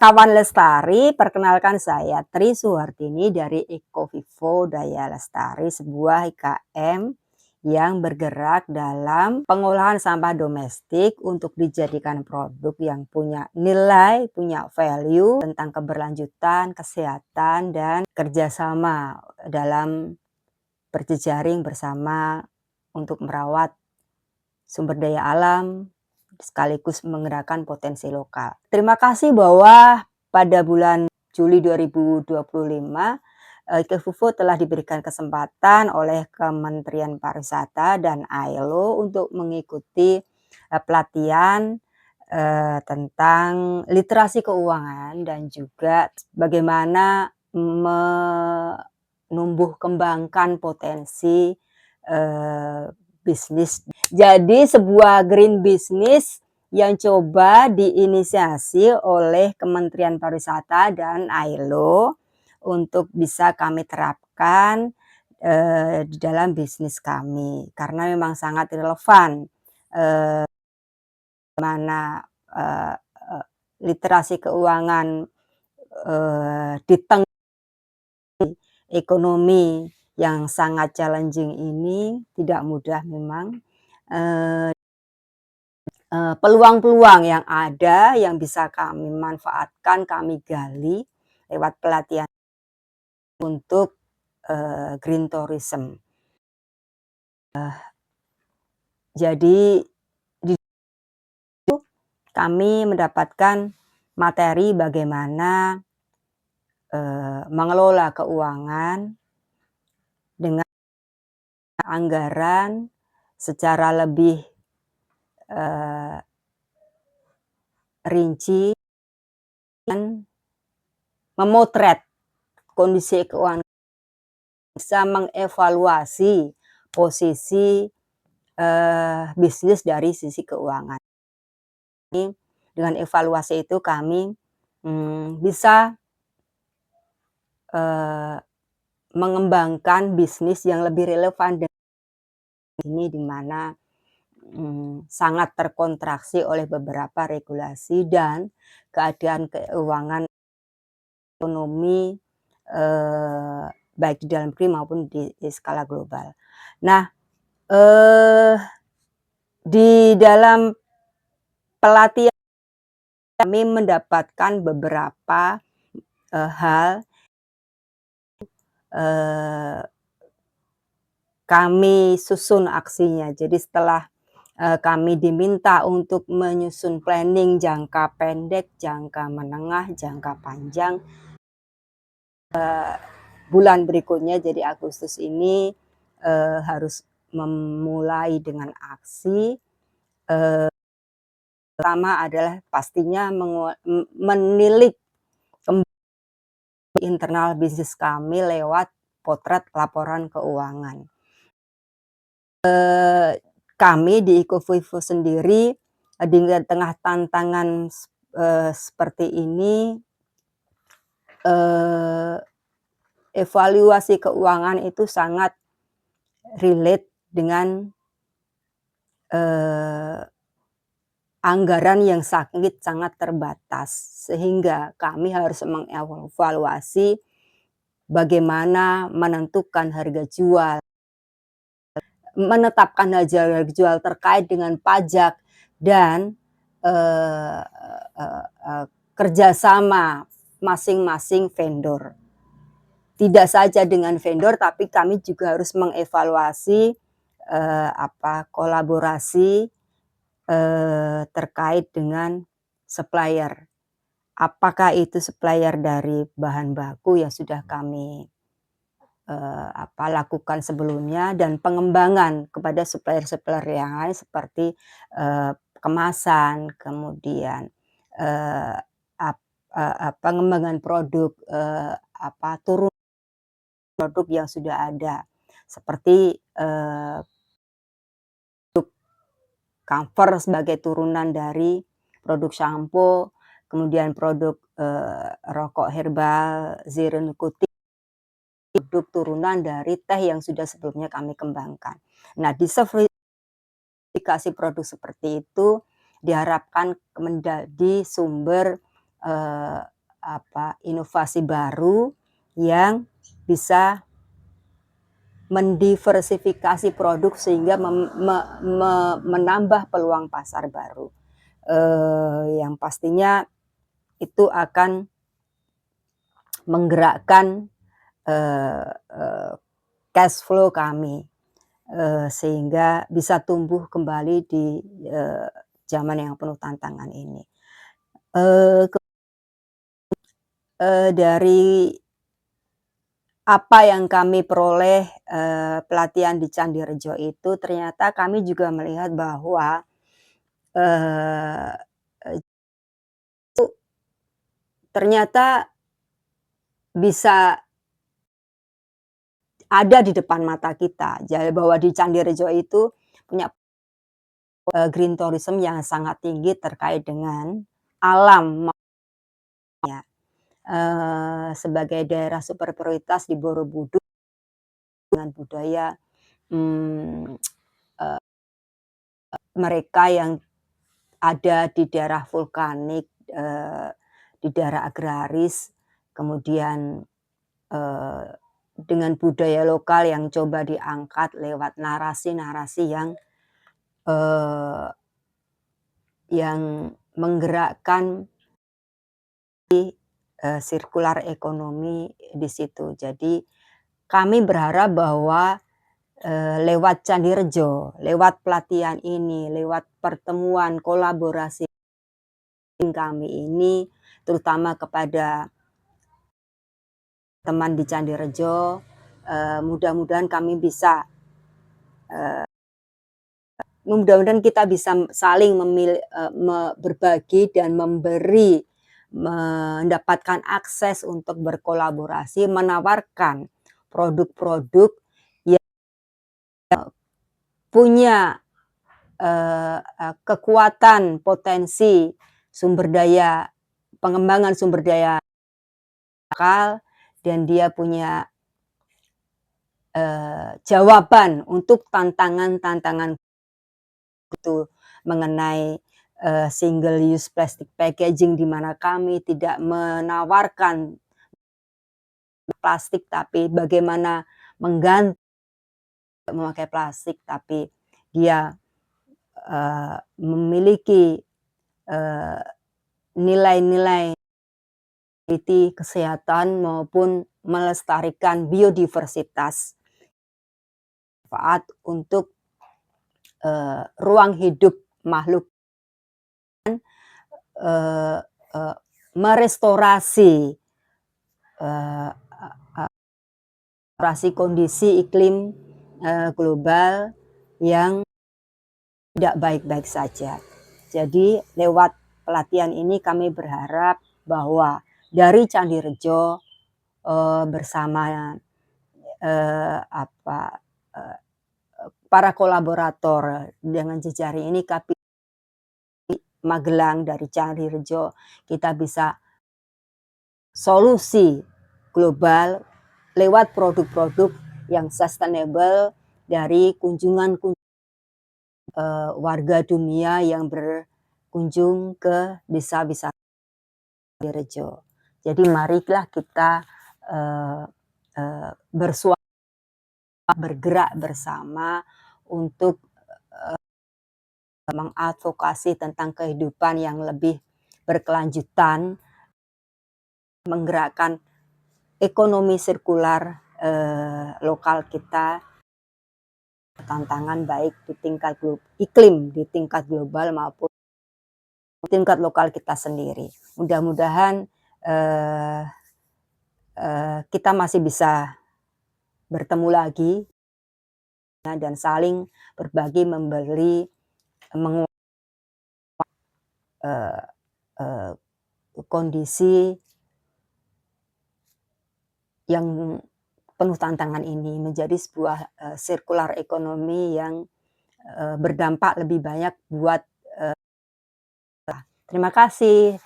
Kawan Lestari, perkenalkan saya Tri Suhartini dari Ekovivo Daya Lestari, sebuah IKM yang bergerak dalam pengolahan sampah domestik untuk dijadikan produk yang punya nilai, punya value tentang keberlanjutan, kesehatan, dan kerjasama dalam berjejaring bersama untuk merawat sumber daya alam, sekaligus menggerakkan potensi lokal. Terima kasih bahwa pada bulan Juli 2025, Ekovivo telah diberikan kesempatan oleh Kementerian Pariwisata dan ILO untuk mengikuti pelatihan tentang literasi keuangan dan juga bagaimana menumbuh kembangkan potensi bisnis. Jadi sebuah green business yang coba diinisiasi oleh Kementerian Pariwisata dan ILO untuk bisa kami terapkan di dalam bisnis kami. Karena memang sangat relevan mana literasi keuangan di tengah ekonomi yang sangat challenging ini tidak mudah memang. Peluang-peluang yang ada yang bisa kami manfaatkan, kami gali lewat pelatihan untuk green tourism. Jadi di situ kami mendapatkan materi bagaimana mengelola keuangan dengan anggaran secara lebih rinci dan memotret kondisi keuangan, bisa mengevaluasi posisi bisnis dari sisi keuangan. Dengan evaluasi itu kami bisa mengembangkan bisnis yang lebih relevan dengan ini, di mana sangat terkontraksi oleh beberapa regulasi dan keadaan keuangan ekonomi baik di dalam negeri maupun di skala global. Nah, di dalam pelatihan kami mendapatkan beberapa hal kami susun aksinya. Jadi setelah kami diminta untuk menyusun planning jangka pendek, jangka menengah, jangka panjang, bulan berikutnya jadi Agustus ini harus memulai dengan aksi. Pertama adalah pastinya menilik internal bisnis kami lewat potret laporan keuangan. Kami di Ekovivo sendiri di tengah tantangan seperti ini, evaluasi keuangan itu sangat relate dengan anggaran yang sangat terbatas, sehingga kami harus mengevaluasi bagaimana menentukan harga jual, menetapkan harga jual terkait dengan pajak dan kerjasama masing-masing vendor. Tidak saja dengan vendor, tapi kami juga harus mengevaluasi kolaborasi terkait dengan supplier. Apakah itu supplier dari bahan baku yang sudah kami lakukan sebelumnya, dan pengembangan kepada supplier-supplier yang lain seperti kemasan, kemudian pengembangan produk, turun produk yang sudah ada seperti camphor sebagai turunan dari produk sampo, kemudian produk rokok herbal zero nicotine, produk turunan dari teh yang sudah sebelumnya kami kembangkan. Nah, diversifikasi produk seperti itu diharapkan menjadi sumber eee, inovasi baru yang bisa mendiversifikasi produk sehingga menambah peluang pasar baru, yang pastinya itu akan menggerakkan, eee eee, cash flow kami, sehingga bisa tumbuh kembali di, eee, zaman yang penuh tantangan ini. Eee, ke dari apa yang kami peroleh, pelatihan di Candirejo itu ternyata kami juga melihat bahwa, eee, ternyata bisa ada di depan mata kita. Jadi bahwa di Candirejo itu punya, green tourism yang sangat tinggi terkait dengan alam sebagai daerah super prioritas di Borobudur dengan budaya, mmm, mereka yang ada di daerah vulkanik, di daerah agraris, kemudian, eee, dengan budaya lokal yang coba diangkat lewat narasi-narasi eee, yang menggerakkan sirkular ekonomi di situ. Jadi kami berharap bahwa, lewat Candirejo, lewat pelatihan ini, lewat pertemuan kolaborasi kami ini, terutama kepada teman di Candirejo, mudah-mudahan kami bisa, mudah-mudahan kita bisa saling berbagi dan mendapatkan akses untuk berkolaborasi, menawarkan produk-produk yang punya, kekuatan potensi sumber daya pengembangan sumber daya lokal dan dia punya, jawaban untuk tantangan-tantangan itu mengenai, single use plastic packaging di mana kami tidak menawarkan plastik, tapi bagaimana mengganti memakai plastik, tapi dia, memiliki, eee, nilai-nilai kesehatan maupun melestarikan biodiversitas, manfaat untuk, ruang hidup makhluk, eee eee, merestorasi, eee, kondisi iklim, global yang tidak baik-baik saja. Jadi lewat pelatihan ini kami berharap bahwa dari Candirejo, bersama, apa, eee, para kolaborator dengan jejaring ini Magelang dari Candirejo, kita bisa solusi global lewat produk-produk yang sustainable dari kunjungan warga dunia yang berkunjung ke desa wisata Candirejo. Jadi marilah kita, eee eee, bergerak bersama untuk mengadvokasi tentang kehidupan yang lebih berkelanjutan, menggerakkan ekonomi sirkular, lokal kita, tantangan baik di tingkat iklim, di tingkat global maupun tingkat lokal kita sendiri. Mudah-mudahan, eee kita masih bisa bertemu lagi dan saling berbagi, memberi, eee eee, kondisi yang penuh tantangan ini menjadi sebuah, sirkular ekonomi yang, berdampak lebih banyak buat terima kasih.